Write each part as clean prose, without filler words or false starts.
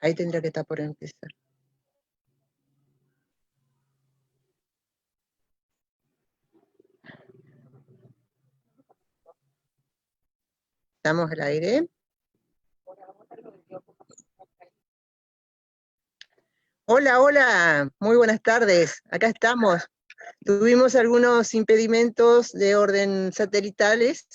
Ahí tendría que estar por empezar. ¿Estamos al aire? Hola, hola, muy buenas tardes. Acá estamos. Tuvimos algunos impedimentos de orden satelitales,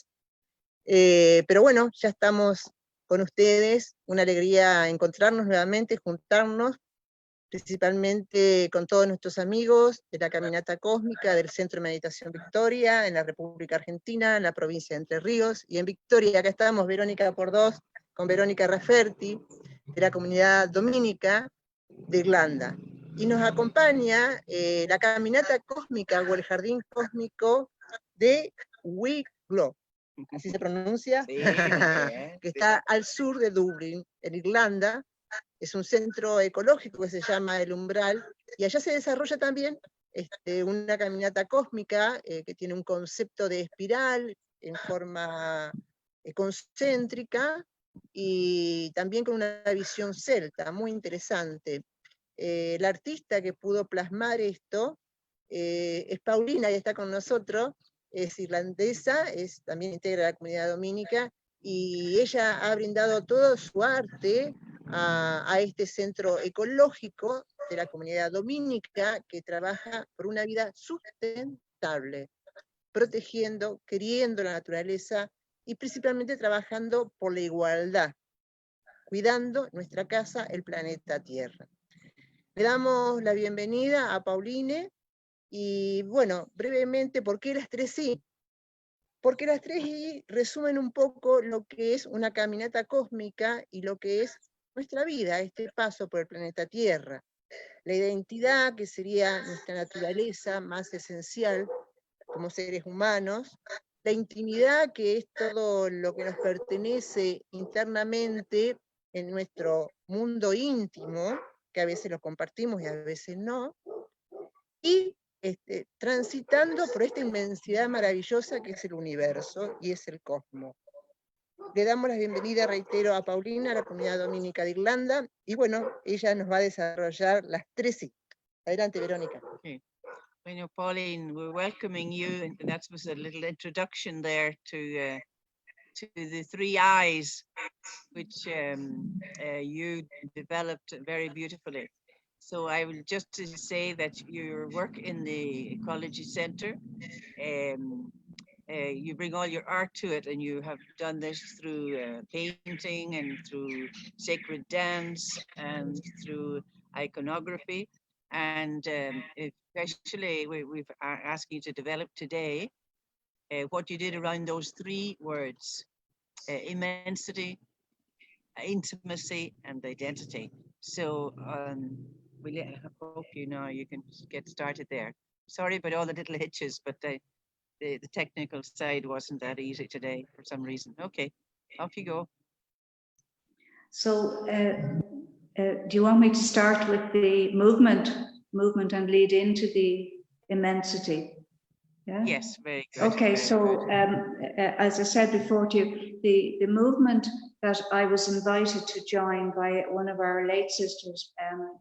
pero bueno, ya estamos con ustedes. Una alegría encontrarnos nuevamente, juntarnos, principalmente con todos nuestros amigos de la Caminata Cósmica del Centro de Meditación Victoria, en la República Argentina, en la provincia de Entre Ríos, y en Victoria, acá estamos, Verónica por dos, con Verónica Rafferty, de la comunidad dominica de Irlanda. Y nos acompaña la Caminata Cósmica o el Jardín Cósmico de Wicklow, así se pronuncia, Sí, que está al sur de Dublín, en Irlanda. Es un centro ecológico que se llama el Umbral, y allá se desarrolla también una caminata cósmica que tiene un concepto de espiral en forma concéntrica, y también con una visión celta, muy interesante. La artista que pudo plasmar esto es Pauline, y está con nosotros, es irlandesa, también integra la comunidad dominica, y ella ha brindado todo su arte a este centro ecológico de la comunidad dominica que trabaja por una vida sustentable, protegiendo, queriendo la naturaleza y principalmente trabajando por la igualdad, cuidando nuestra casa, el planeta Tierra. Le damos la bienvenida a Pauline y bueno, brevemente, ¿por qué las tres I? Porque las tres I resumen un poco lo que es una caminata cósmica y lo que es nuestra vida, este paso por el planeta Tierra. La identidad, que sería nuestra naturaleza más esencial como seres humanos. La intimidad, que es todo lo que nos pertenece internamente en nuestro mundo íntimo, que a veces lo compartimos y a veces no. Y transitando por esta inmensidad maravillosa que es el universo y es el cosmos. Le damos la bienvenida, reitero, a Paulina, a la comunidad dominica de Irlanda, y bueno, ella nos va a desarrollar las tres I. Adelante, Verónica. Okay. Bueno, Pauline, we're welcoming you, and that was a little introduction there to the three I's, which you developed very beautifully. So I will just to say that your work in the Ecology Centre, you bring all your art to it, and you have done this through painting and through sacred dance and through iconography. And especially we've asked you to develop today what you did around those three words, immensity, intimacy, and identity. So I hope you can get started there. Sorry about all the little hitches, but the technical side wasn't that easy today for some reason. Okay, off you go. So do you want me to start with the movement and lead into the immensity? Yeah? Yes, very good. Okay, very so good. as I said before to you, the movement that I was invited to join by one of our late sisters,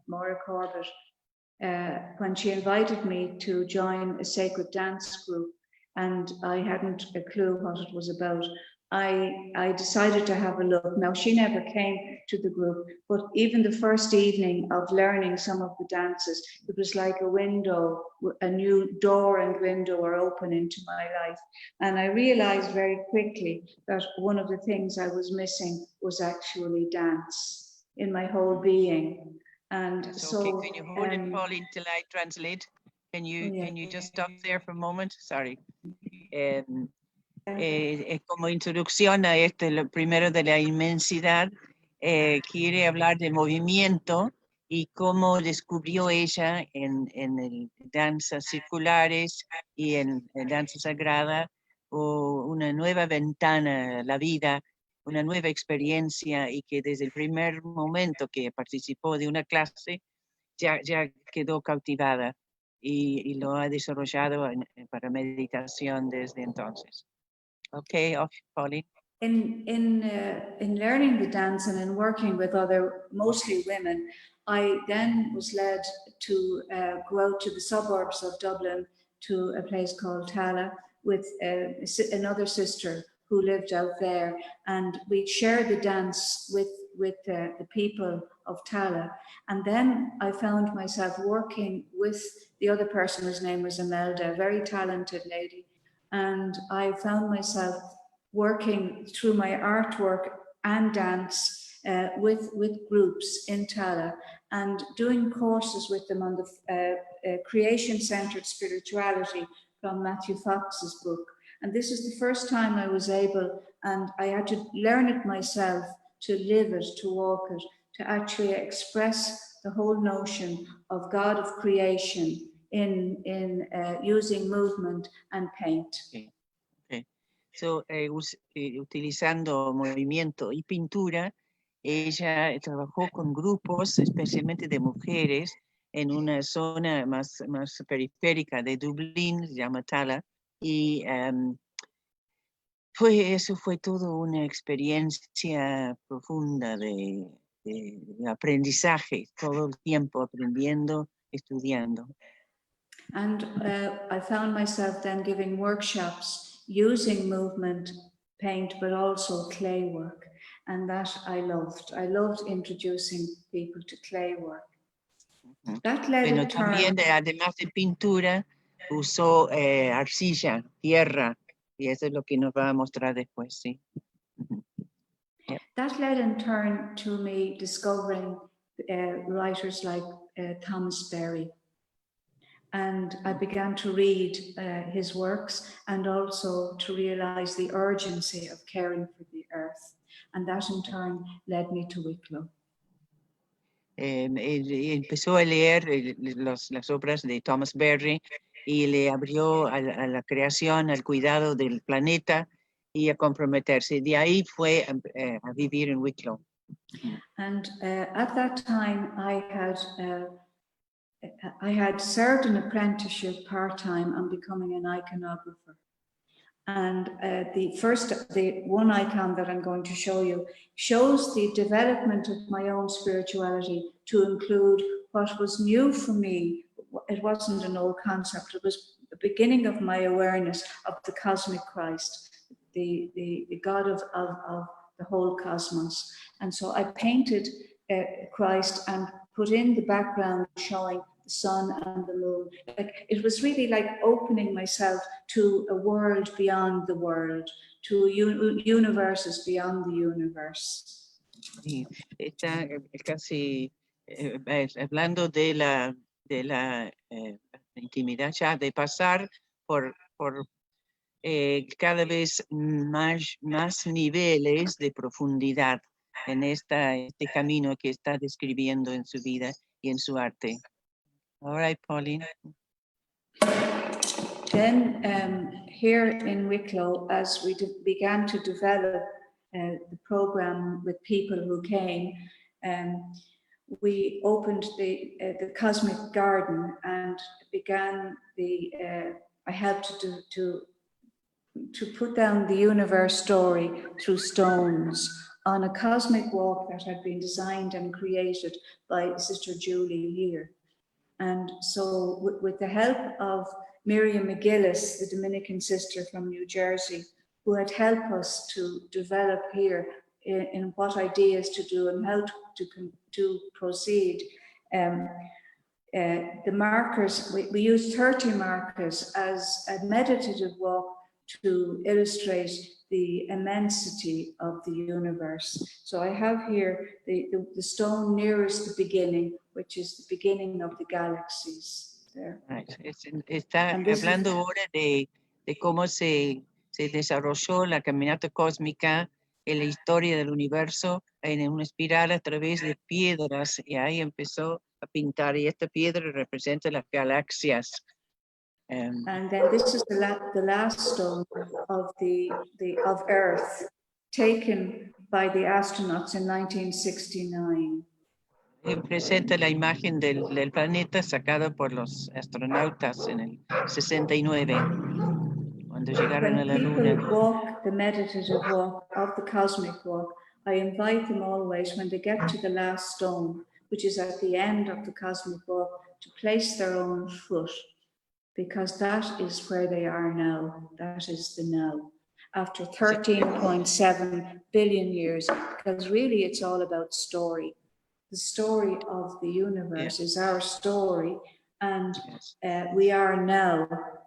Maura Corbett, when she invited me to join a sacred dance group, and I hadn't a clue what it was about. I decided to have a look. Now, she never came to the group, but even the first evening of learning some of the dances, it was like a window, a new door and window were open into my life. And I realized very quickly that one of the things I was missing was actually dance in my whole being. And That's so okay. Can you hold it, Pauline, till I translate? Can you just stop there for a moment? Sorry. Como introducción a lo primero de la inmensidad, quiere hablar de movimiento y cómo descubrió ella en danzas circulares y en danza sagrada una nueva ventana a la vida, una nueva experiencia, y que desde el primer momento que participó de una clase ya quedó cautivada y lo ha desarrollado para meditación desde entonces. Okay, off, Pauline. in learning the dance and in working with other, mostly women, I then was led to go out to the suburbs of Dublin to a place called Tala with another sister who lived out there, and we'd share the dance with the people of Tala. And then I found myself working with the other person whose name was Imelda, a very talented lady, and I found myself working through my artwork and dance with groups in Tala, and doing courses with them on the creation-centered spirituality from Matthew Fox's book. And this is the first time I was able, and I had to learn it myself, to live it, to walk it, to actually express the whole notion of God of creation in using movement and paint. Okay. Okay. So, utilizando movimiento y pintura, ella trabajó con grupos, especialmente de mujeres, en una zona más periférica de Dublín, se llama Tala, y eso fue todo una experiencia profunda de aprendizaje, todo el tiempo aprendiendo, estudiando. And I found myself then giving workshops using movement, paint, but also clay work. And that I loved. I loved introducing people to clay work. That led Bueno, in turn, también, además de pintura, usó arcilla, tierra, y eso es lo que nos va a mostrar después, sí. Yeah. That led in turn to me discovering writers like Thomas Berry. And I began to read his works, and also to realize the urgency of caring for the earth. And that in turn led me to Wicklow. Empezó a leer las obras de Thomas Berry y le abrió a la creación, al cuidado del planeta y a comprometerse. De ahí fue a vivir en Wicklow. And at that time, I had served an apprenticeship part-time on becoming an iconographer. And the one icon that I'm going to show you shows the development of my own spirituality to include what was new for me. It wasn't an old concept. It was the beginning of my awareness of the cosmic Christ, the God of the whole cosmos. And so I painted Christ and put in the background showing the sun and the moon. Like, it was really like opening myself to a world beyond the world, to universes beyond the universe. Sí, está casi hablando de la intimidad, ya de pasar por cada vez más niveles de profundidad en este camino que está describiendo en su vida y en su arte. All right, Pauline. Then here in Wicklow, as we began to develop the program with people who came, we opened the Cosmic Garden and began I helped to put down the universe story through stones on a cosmic walk that had been designed and created by Sister Julie here. And so with the help of Miriam McGillis, the Dominican sister from New Jersey, who had helped us to develop here in what ideas to do and how to proceed. The markers, we used 30 markers as a meditative walk to illustrate the immensity of the universe. So I have here the stone nearest the beginning, which is the beginning of the galaxies. There. Right. Está hablando ahora de cómo se desarrolló la Caminata Cósmica en la historia del universo en una espiral a través de piedras, y ahí empezó a pintar, y esta piedra representa las galaxias. And then this is the last stone of Earth, taken by the astronauts in 1969. Presenta la imagen del planeta sacada por los astronautas en el 69. Cuando llegaron a When la people luna, walk the meditative walk of the cosmic walk, I invite them always, when they get to the last stone, which is at the end of the cosmic walk, to place their own foot, because that is where they are now. That is the now. After 13.7 billion years, because really it's all about story. The story of the universe is our story, and we are now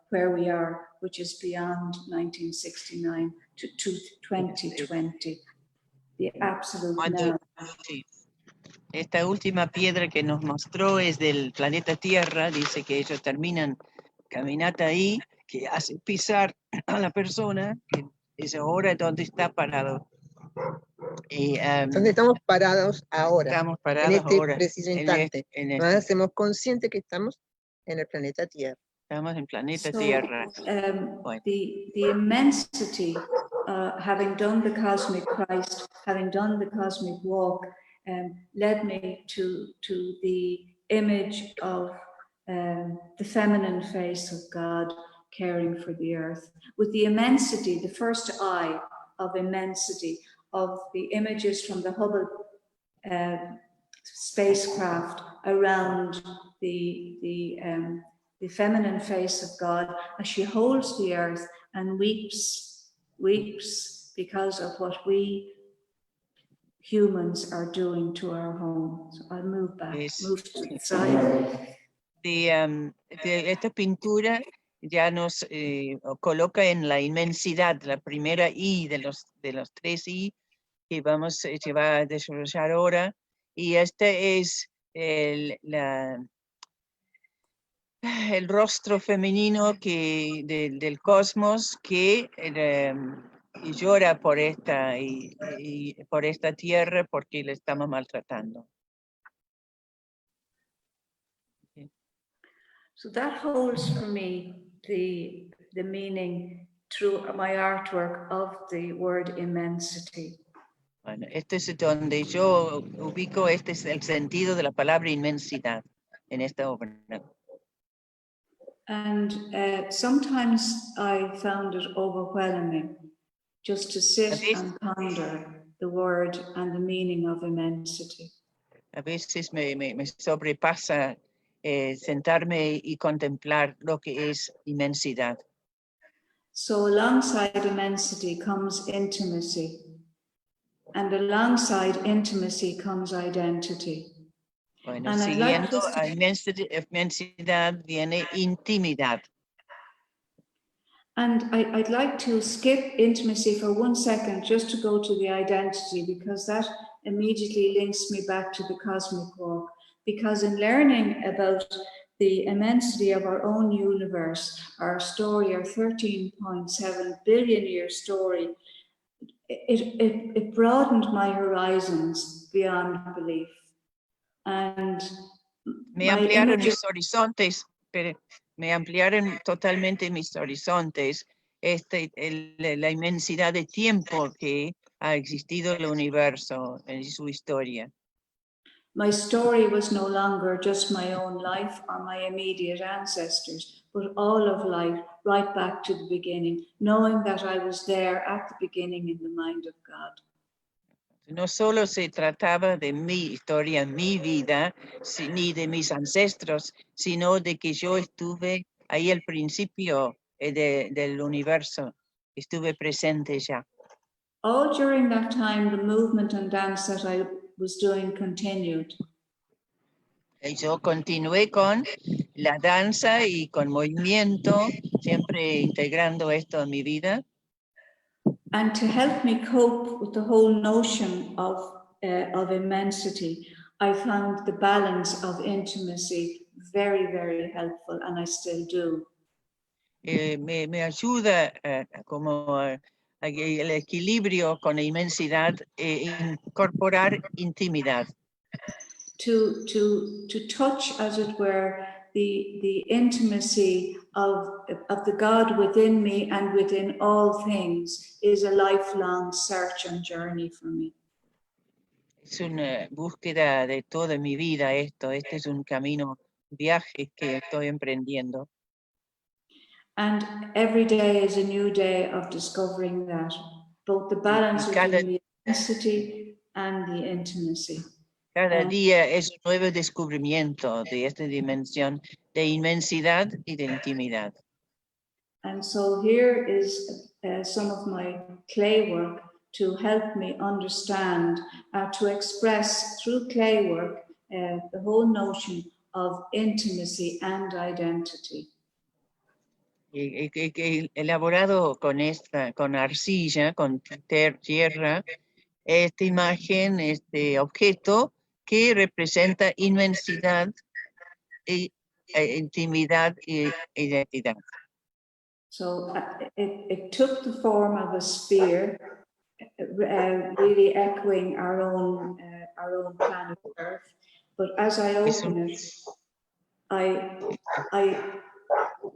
where we are, which is beyond 1969 to 2020. The absolute now. sí. Esta última piedra que nos mostró es del planeta Tierra, dice que ellos terminan caminata ahí, que hace pisar a la persona, que es ahora donde está parado. Y, Donde estamos parados ahora, estamos en parados este ahora, preciso en instante. este- Nos hacemos conscientes que estamos en el planeta Tierra. estamos en planeta So, Tierra. the immensity, having done the cosmic Christ, having done the cosmic walk, led me to the image of the feminine face of God caring for the earth. With the immensity, the first eye of immensity, of the images from the Hubble spacecraft around the feminine face of God as she holds the earth and weeps because of what we humans are doing to our home. So I'll move back, move to the side. Esta pintura ya nos coloca en la inmensidad, la primera I de los 3 I que se va a desarrollar ahora, y este es el rostro femenino del cosmos que llora por esta por esta tierra porque le estamos maltratando. So that holds for me the meaning through my artwork of the word immensity. Bueno, este es donde yo ubico, este es el sentido de la palabra inmensidad en esta obra. And sometimes I found it overwhelming just to sit and ponder the word and the meaning of immensity. A veces me sobrepasa sentarme y contemplar lo que es inmensidad. So alongside immensity comes intimacy, and alongside intimacy comes identity. Bueno, And siguiendo a inmensidad viene intimidad. And I'd like to skip intimacy for 1 second just to go to the identity, because that immediately links me back to the cosmic walk. Because in learning about the immensity of our own universe, our story, our 13.7 billion year story, it broadened my horizons beyond belief. And me ampliaron mis horizontes, pero me ampliaron totalmente mis horizontes, la inmensidad de tiempo que ha existido el universo en su historia. My story was no longer just my own life or my immediate ancestors, but all of life, right back to the beginning, knowing that I was there at the beginning in the mind of God. No solo se trataba de mi historia, mi vida, ni de mis ancestros, sino de que yo estuve ahí al principio del universo, estuve presente ya. All during that time, the movement and dance that I was doing continued. Y yo continué con la danza y con movimiento, siempre integrando esto en mi vida. And to help me cope with the whole notion of immensity, I found the balance of intimacy very, very helpful, and I still do. Me ayuda como el equilibrio con la inmensidad, incorporar intimidad. To touch, as it were, the intimacy of the God within me and within all things is a lifelong search and journey for me. Es una búsqueda de toda mi vida esto. Este es un camino, viaje que estoy emprendiendo. And every day is a new day of discovering that, both the balance between the intensity and the intimacy. Cada día es un nuevo descubrimiento de esta dimensión de inmensidad y de intimidad. And so here is some of my clay work to help me understand, to express through clay work, the whole notion of intimacy and identity. Elaborado con arcilla, con tierra, esta imagen, este objeto que representa inmensidad, intimidad y identidad. So it took the form of a sphere, really echoing our own planet Earth. But as I open it, I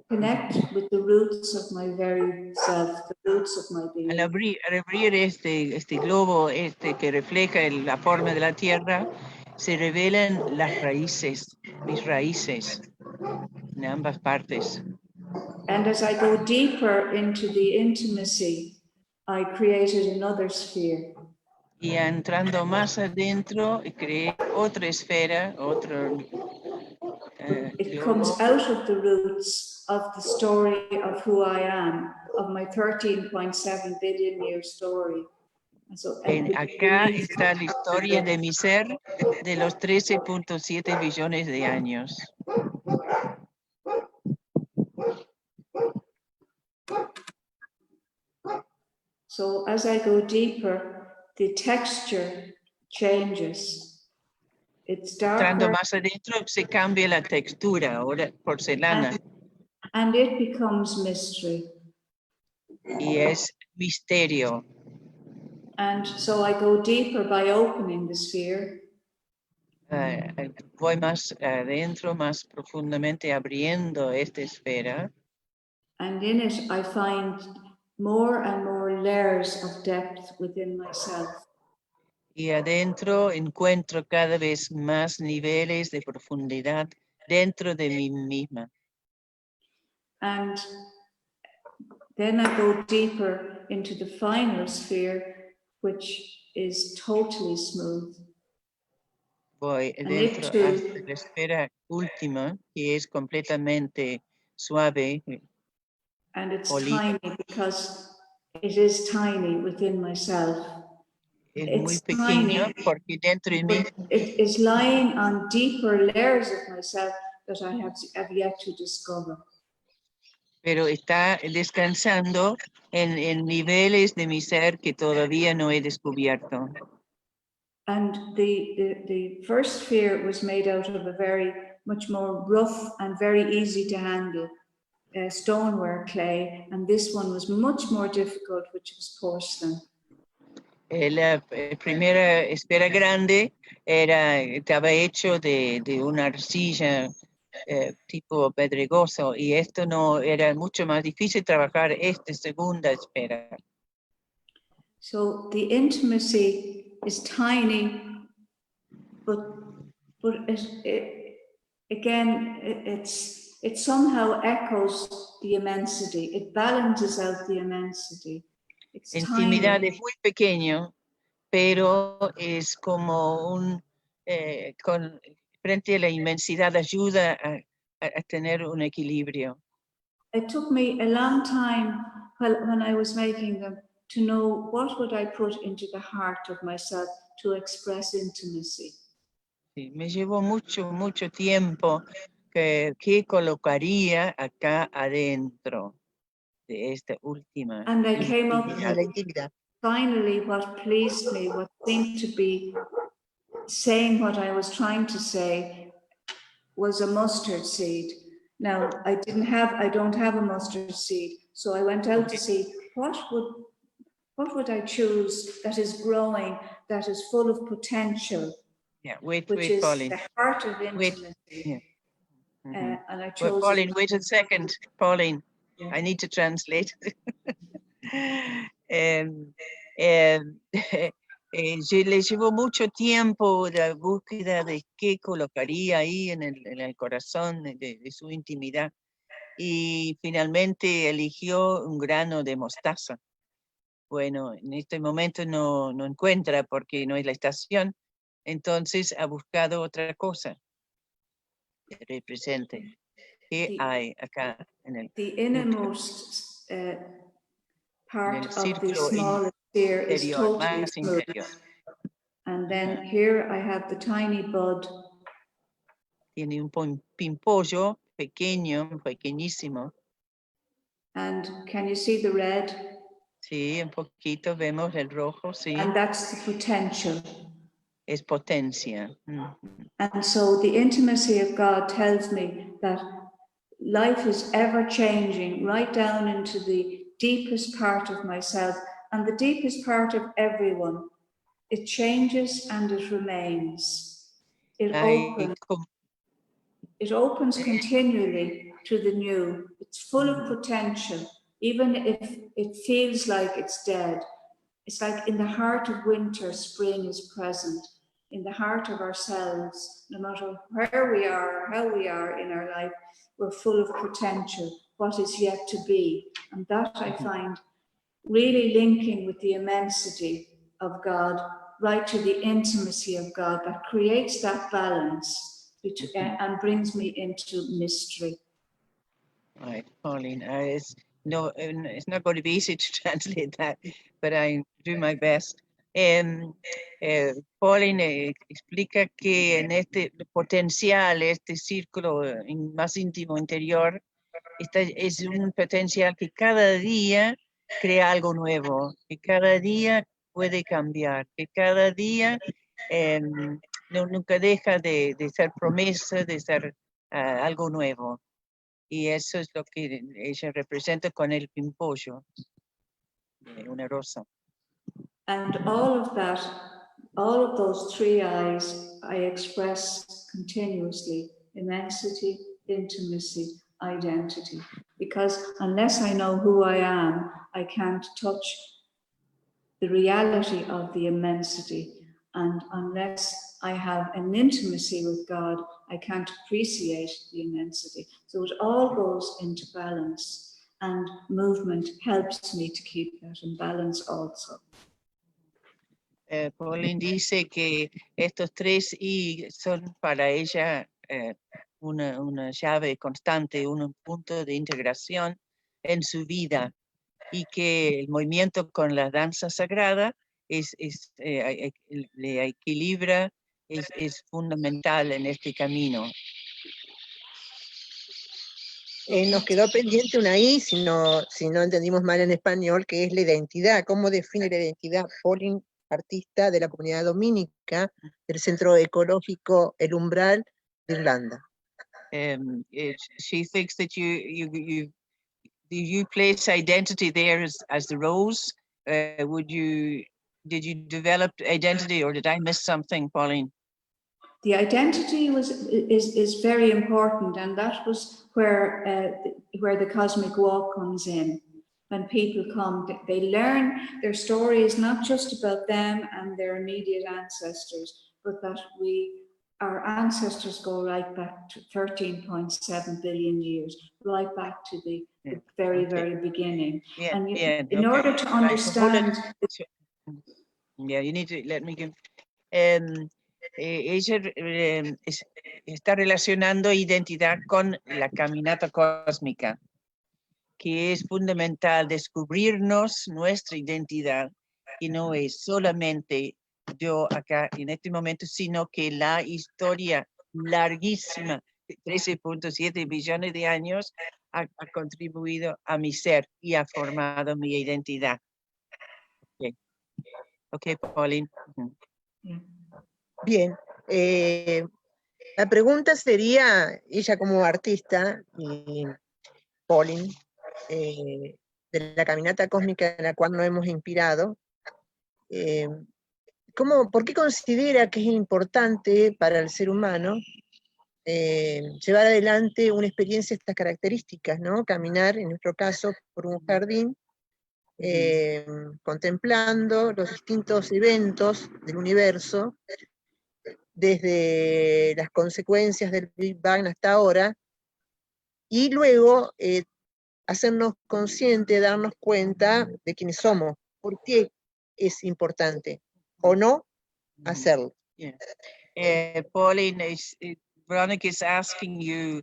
connect with the roots of my very self, the roots of my being. Al abrir este globo que refleja la forma de la Tierra, se revelan las raíces, mis raíces, en ambas partes. And as I go deeper into the intimacy, I created another sphere. Y entrando más adentro, creé otra esfera, otro It comes out of the roots of the story of who I am, of my 13.7 billion year story. So, acá está la historia de mi ser de los 13.7 billones de años. So as I go deeper, the texture changes. It's darker. Entrando más adentro se cambia la textura, ahora porcelana. And it becomes mystery. Y es misterio. And so I go deeper by opening the sphere. Voy más adentro, más profundamente abriendo esta esfera. And in it I find more and more layers of depth within myself. Y adentro encuentro cada vez más niveles de profundidad dentro de mí misma. And then I go deeper into the final sphere, which is totally smooth. Voy dentro hasta la esfera última, que es completamente suave. And it's polita. tiny because it is tiny within myself. Es muy pequeño porque dentro de mí it is lying on deeper layers of myself that I have yet to discover. Pero está descansando en niveles de mi ser que todavía no he descubierto. And the first sphere was made out of a very much more rough and very easy to handle stoneware clay, and this one was much more difficult, which was porcelain. La primera esfera grande estaba hecho de una arcilla tipo pedregoso, y esto no era mucho más difícil trabajar esta segunda esfera. So the intimacy is tiny, but it somehow echoes the immensity. It balances out the immensity. It's Intimidad tiny. es muy pequeño, pero es como frente a la inmensidad ayuda a tener un equilibrio. It took me a long time when I was making them to know what would I put into the heart of myself to express intimacy. Sí, me llevó mucho tiempo que colocaría acá adentro de esta última. And I came up Identidad. finally what pleased me, what seemed to be saying what I was trying to say, was a mustard seed. Now I don't have a mustard seed, so I went out to see what would I choose that is growing, that is full of potential. Yeah, wait, Pauline. the heart of intimacy. Yeah. Mm-hmm. And I chose. Pauline, wait a second, Pauline. Yeah. I need to translate. Le llevó mucho tiempo la búsqueda de qué colocaría ahí en el corazón de su intimidad. y finalmente eligió un grano de mostaza. Bueno, en este momento no encuentra porque no es la estación, entonces ha buscado otra cosa que represente. ¿Qué hay acá en el innermost part of the círculo smallest sphere is interior, totally más smooth. interior? And then here I have the tiny bud. Tiene un pimpollo pequeño, pequeñísimo. And can you see the red? Sí, un poquito vemos el rojo, sí. And that's the potential. Es potencia. And so the intimacy of God tells me that life is ever changing right down into the deepest part of myself and the deepest part of everyone. It changes and it remains. It opens continually to the new. It's full of potential, even if it feels like it's dead. It's like in the heart of winter, spring is present. In the heart of ourselves, no matter where we are or how we are in our life, we're full of potential, what is yet to be. And that I find really linking with the immensity of God, right to the intimacy of God that creates that balance and brings me into mystery. Right, Pauline, it's not going to be easy to translate that, but I do my best. Pauline explica que en este potencial, este círculo más íntimo interior, es un potencial que cada día crea algo nuevo, que cada día puede cambiar, que cada día nunca deja de ser promesa, de ser algo nuevo. Y eso es lo que ella representa con el pimpollo de una rosa. And all of that, all of those three eyes, I express continuously: immensity, intimacy, identity. Because unless I know who I am, I can't touch the reality of the immensity. And unless I have an intimacy with God, I can't appreciate the immensity. So it all goes into balance, and movement helps me to keep that in balance also. Pauline dice que estos tres I son para ella una llave constante, un punto de integración en su vida, y que el movimiento con la danza sagrada le equilibra, es fundamental en este camino. Nos quedó pendiente una I, si no entendimos mal en español, que es la identidad. ¿Cómo define la identidad? Pauline, artista de la comunidad dominica del Centro Ecológico Umbral de Irlanda. She thinks that you place identity there as the rose. Did you develop identity, or did I miss something, Pauline? The identity is very important, and that was where the cosmic walk comes in. When people come, they learn their story is not just about them and their immediate ancestors, but that our ancestors go right back to 13.7 billion years, right back to the very, very beginning. And in order to understand... Yeah, you need to let me give... ella está relacionando identidad con la caminata cósmica, que es fundamental descubrirnos nuestra identidad, y no es solamente yo acá en este momento, sino que la historia larguísima de 13.7 billones de años ha contribuido a mi ser y ha formado mi identidad. Okay, Pauline. Bien, la pregunta sería, ella como artista, y Pauline, de la caminata cósmica en la cual nos hemos inspirado, ¿por qué considera que es importante para el ser humano llevar adelante una experiencia de estas características, ¿no? Caminar, en nuestro caso, por un jardín, contemplando los distintos eventos del universo, desde las consecuencias del Big Bang hasta ahora, y luego hacernos conscientes, darnos cuenta de quiénes somos, por qué es importante o no hacerlo. Yeah. Pauline, Veronica is asking you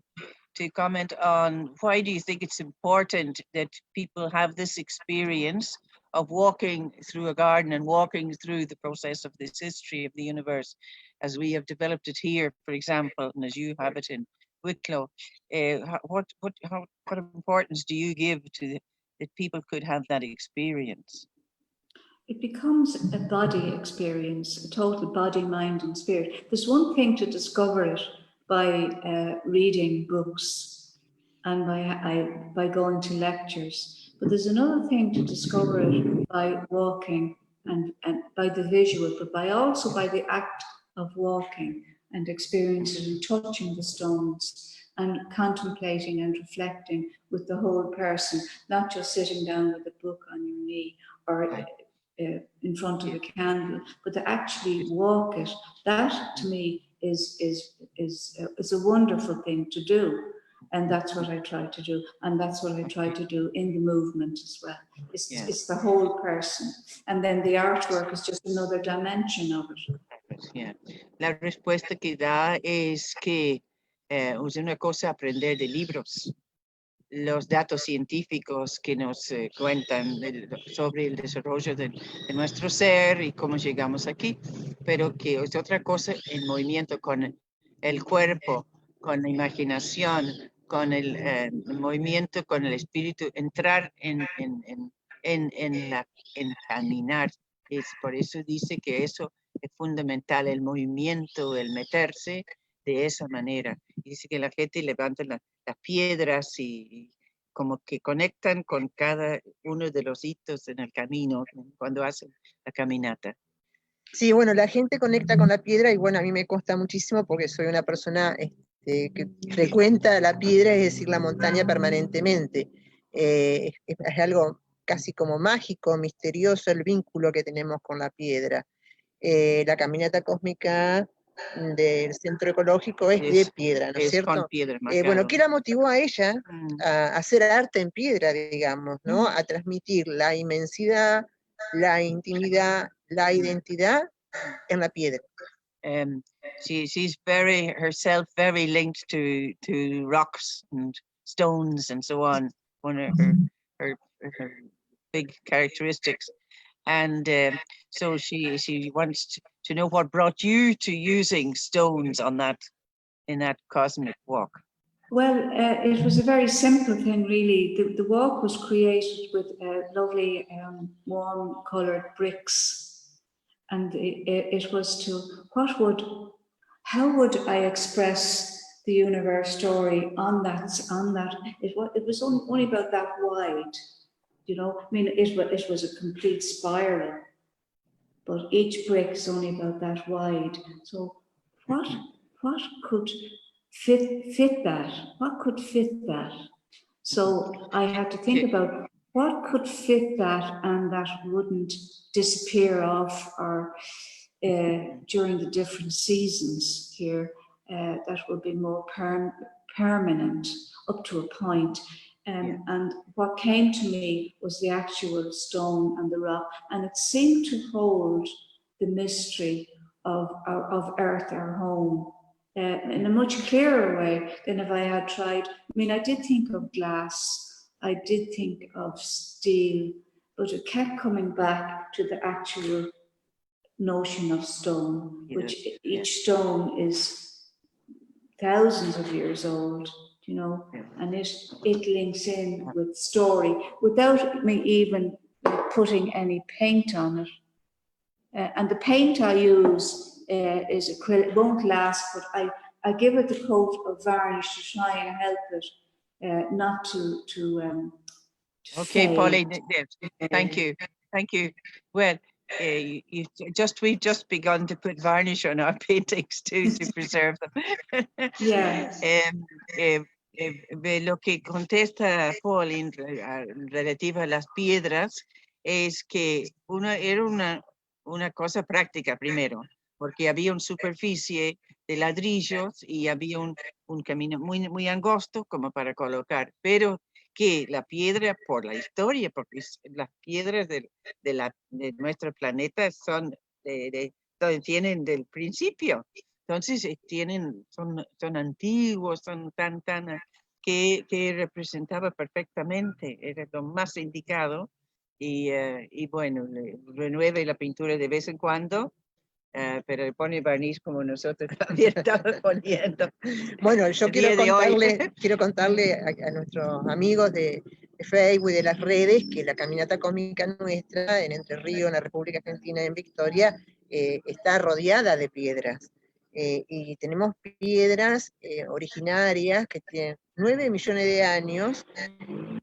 to comment on why do you think it's important that people have this experience of walking through a garden and walking through the process of this history of the universe as we have developed it here, for example, and as you have it in Wicklow. What importance do you give to that people could have that experience? It becomes a body experience, a total body, mind, and spirit. There's one thing to discover it by reading books and by going to lectures, but there's another thing to discover it by walking and by the visual, but also by the act of walking and experiencing and touching the stones and contemplating and reflecting with the whole person, not just sitting down with a book on your knee or in front of a candle, but to actually walk it. That to me is a wonderful thing to do, and that's what I try to do, and that's what I try to do in the movement as well. It's the whole person, and then the artwork is just another dimension of it. Yeah. La respuesta que da es que es una cosa aprender de libros. Los datos científicos que nos cuentan sobre el desarrollo de nuestro ser y cómo llegamos aquí, pero que es otra cosa el movimiento con el cuerpo, con la imaginación, con el movimiento, con el espíritu, entrar en caminar. Es por eso dice que eso es fundamental, el movimiento, el meterse de esa manera. Dice que la gente levanta las piedras y como que conectan con cada uno de los hitos en el camino cuando hacen la caminata. Sí, bueno, la gente conecta con la piedra y bueno, a mí me consta muchísimo porque soy una persona que frecuenta la piedra, es decir, la montaña permanentemente. Es algo casi como mágico, misterioso el vínculo que tenemos con la piedra. La caminata cósmica del Centro Ecológico es de piedra, ¿no es cierto? Con piedra, bueno, ¿qué la motivó a ella a hacer arte en piedra, digamos, ¿no? A transmitir la inmensidad, la intimidad, la identidad en la piedra. She's herself very linked to rocks and stones and so on. One of her big characteristics. And so she wants to know what brought you to using stones in that cosmic walk. Well, it was a very simple thing, really. The walk was created with lovely warm coloured bricks, and it was to how would I express the universe story on that? It was only about that wide. You know, I mean, it was a complete spiral, but each brick is only about that wide. So what could fit that? What could fit that? So I had to think about what could fit that and that wouldn't disappear off or during the different seasons here, that would be more permanent up to a point. And what came to me was the actual stone and the rock, and it seemed to hold the mystery of Earth, our home, in a much clearer way than if I had tried. I mean, I did think of glass, I did think of steel, but it kept coming back to the actual notion of stone, which each stone is thousands of years old. You know, and it links in with story without me even putting any paint on it. And the paint I use is acrylic. It won't last, but I give it the coat of varnish to try and help it not to Okay, fade. Pauline, thank you. Well, we've just begun to put varnish on our paintings too to preserve them. Yes. Lo que contesta Pauline relativa a las piedras es que era una cosa práctica primero, porque había una superficie ladrillos y había un camino muy angosto como para colocar, pero que la piedra por la historia, porque las piedras de nuestro planeta tienen del principio. Entonces son antiguos, son tan que representaba perfectamente, era lo más indicado. Y bueno, renueve la pintura de vez en cuando, pero le pone barniz como nosotros también estamos poniendo. Bueno, yo El día de hoy. quiero contarle a nuestros amigos de Facebook y de las redes que la Caminata Cósmica nuestra en Entre Ríos, en la República Argentina, en Victoria, está rodeada de piedras. Y tenemos piedras originarias que tienen 9 millones de años,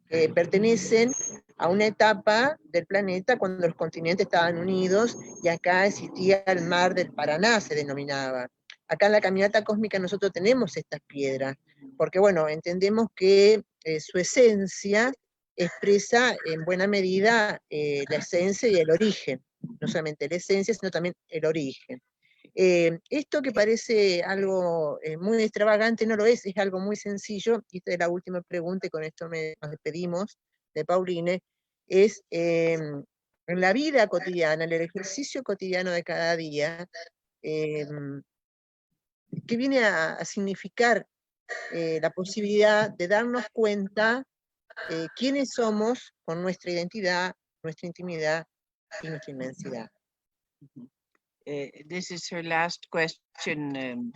que pertenecen a una etapa del planeta cuando los continentes estaban unidos y acá existía el mar del Paraná, se denominaba. Acá en la Caminata Cósmica nosotros tenemos estas piedras, porque bueno, entendemos que su esencia expresa en buena medida la esencia y el origen, no solamente la esencia, sino también el origen. Esto que parece algo muy extravagante no lo es algo muy sencillo, y esta es la última pregunta y con esto nos despedimos de Pauline, es en la vida cotidiana, en el ejercicio cotidiano de cada día, ¿qué viene a significar la posibilidad de darnos cuenta quiénes somos con nuestra identidad, nuestra intimidad y nuestra inmensidad? This is her last question,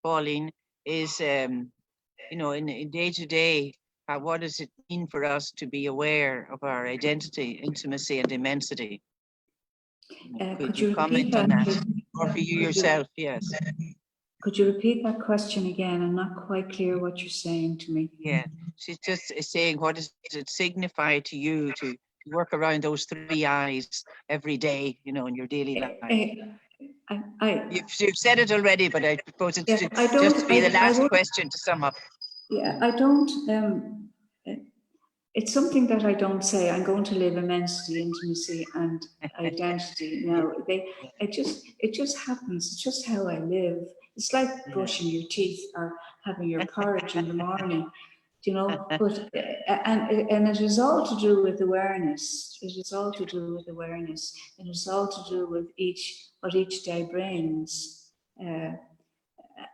Pauline, is, you know, in day to day, what does it mean for us to be aware of our identity, intimacy, and immensity? Could you comment on that? Or for you yourself, yes. Could you repeat that question again? I'm not quite clear what you're saying to me. Yeah, she's just saying, what does it signify to you to work around those 3 eyes every day, you know, in your daily life? You've said it already, but I suppose it's just to be the last question to sum up. Yeah, I don't, it's something that I don't say. I'm going to live immensity, intimacy, and identity. Now, it just happens. It's just how I live. It's like brushing your teeth or having your porridge in the morning, you know. But and it is all to do with awareness. It is all to do with awareness, and it's all to do with what each day brings.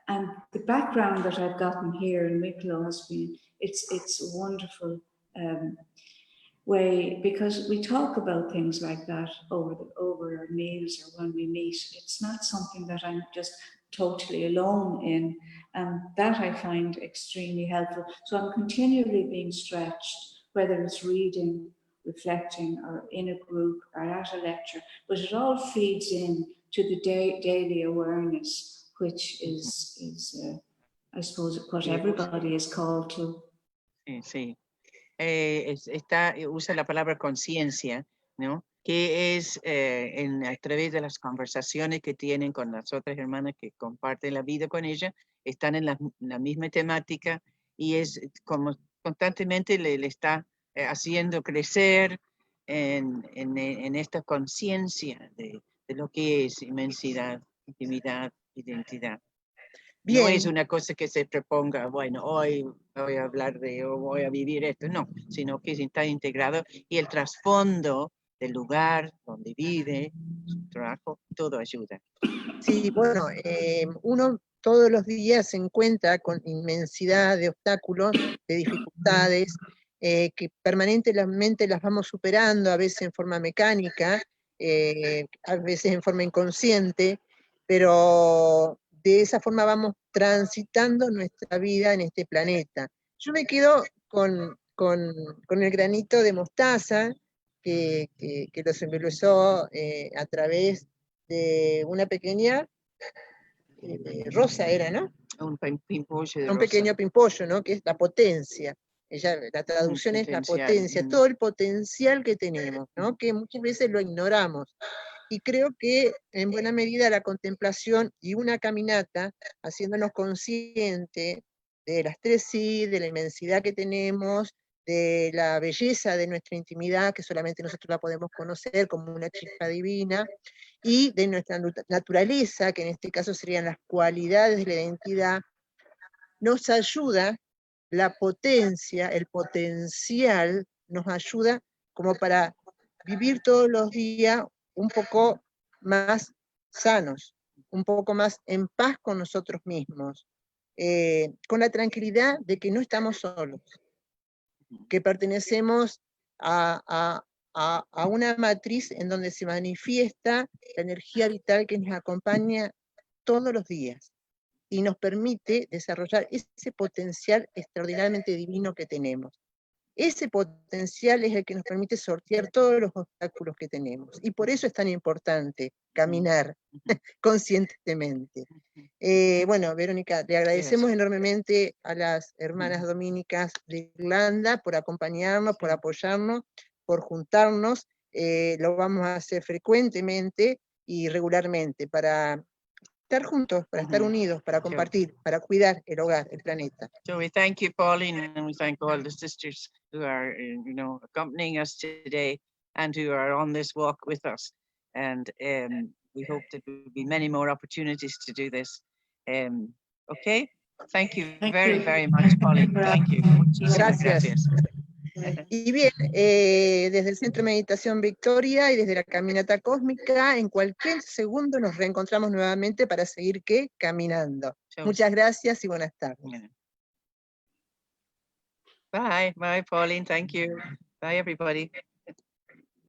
And the background that I've gotten here in Wicklow has been it's a wonderful way, because we talk about things like that over our meals or when we meet. It's not something that I'm just totally alone in, and that I find extremely helpful. So I'm continually being stretched, whether it's reading, reflecting, or in a group or at a lecture, but it all feeds in to the daily awareness, which is I suppose what everybody is called to. Sí. Usa la palabra conciencia, ¿no? Que es a través de las conversaciones que tienen con las otras hermanas que comparten la vida con ella, están en la misma temática, y es como constantemente le está haciendo crecer en esta conciencia de lo que es inmensidad, intimidad, identidad. Bien. No es una cosa que se proponga, bueno, hoy voy a hablar o voy a vivir esto, no, sino que está integrado, y el trasfondo del lugar donde vive, su trabajo, todo ayuda. Sí, bueno, uno todos los días se encuentra con inmensidad de obstáculos, de dificultades, que permanentemente las vamos superando, a veces en forma mecánica, a veces en forma inconsciente, pero de esa forma vamos transitando nuestra vida en este planeta. Yo me quedo con el granito de mostaza que lo simbolizó a través de una pequeña rosa, era, ¿no? Un pimpollo de un rosa. Pequeño pimpollo, ¿no? Que es la potencia. La traducción es la potencia, todo el potencial que tenemos, ¿no? Que muchas veces lo ignoramos. Y creo que en buena medida la contemplación y una caminata, haciéndonos conscientes de las 3 sí, de la inmensidad que tenemos, de la belleza de nuestra intimidad, que solamente nosotros la podemos conocer como una chispa divina, y de nuestra naturaleza, que en este caso serían las cualidades de la identidad, nos ayuda la potencia, el potencial, nos ayuda como para vivir todos los días un poco más sanos, un poco más en paz con nosotros mismos, con la tranquilidad de que no estamos solos, que pertenecemos a una matriz en donde se manifiesta la energía vital que nos acompaña todos los días y nos permite desarrollar ese potencial extraordinariamente divino que tenemos. Ese potencial es el que nos permite sortear todos los obstáculos que tenemos. Y por eso es tan importante caminar conscientemente. Bueno, Verónica, le agradecemos enormemente a las hermanas dominicas de Irlanda por acompañarnos, por apoyarnos, por juntarnos. Lo vamos a hacer frecuentemente y regularmente para estar juntos, para estar unidos, para compartir, para cuidar el hogar, el planeta. So we thank you, Pauline, and we thank all the sisters who are, accompanying us today and who are on this walk with us. And we hope that there will be many more opportunities to do this. Okay, thank you very much, Pauline. Thank you. Muchísimas gracias. Y bien, desde el Centro de Meditación Victoria y desde la Caminata Cósmica, en cualquier segundo nos reencontramos nuevamente para seguir caminando. Muchas gracias y buenas tardes. Bye, Pauline. Thank you. Bye, everybody.